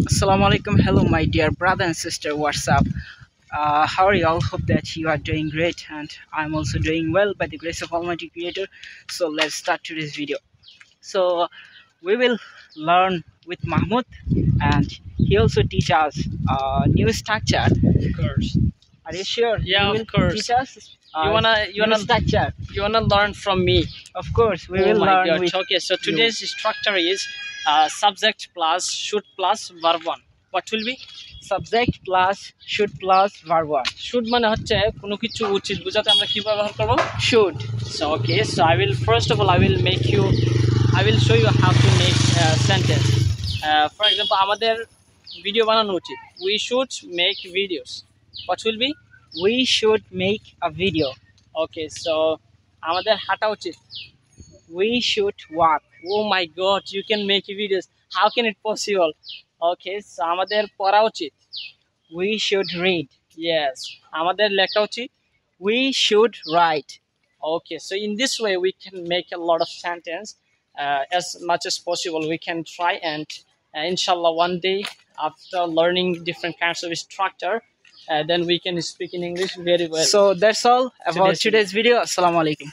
Assalamu alaikum. Hello, my dear brother and sister. What's up? How are you all? Hope that you are doing great, and I'm also doing well by the grace of Almighty Creator. So let's start today's video. So we will learn with Mahmoud, and he also teach us new structure. Of course. Are you sure? Yeah, You of will course. teach us You wanna structure. learn from me. Of course, we Oh will my learn god. with Okay, so you. today's structure is subject plus should plus verb one. What will be? Subject plus should plus verb one. Should মানে হচ্ছে কোনো কিছু উচিত বোঝাতে আমরা কি ব্যবহার করব? Should. So okay, so I will first of all I will show you how to make a sentence. For example, আমাদের ভিডিও বানানো উচিত. We should make videos. What will be? We should make a video. Okay, so আমাদের হাঁটা উচিত. We should walk. Oh my god, you can make videos. How can it possible? Okay, so আমাদের পড়া উচিত. We should read. Yes, আমাদের লেখা উচিত. We should write. Okay, so in this way we can make a lot of sentence as much as possible. We can try and inshallah one day after learning different kinds of structure, then we can speak in English very well. So that's all about Today's today's video. Assalamu alaikum.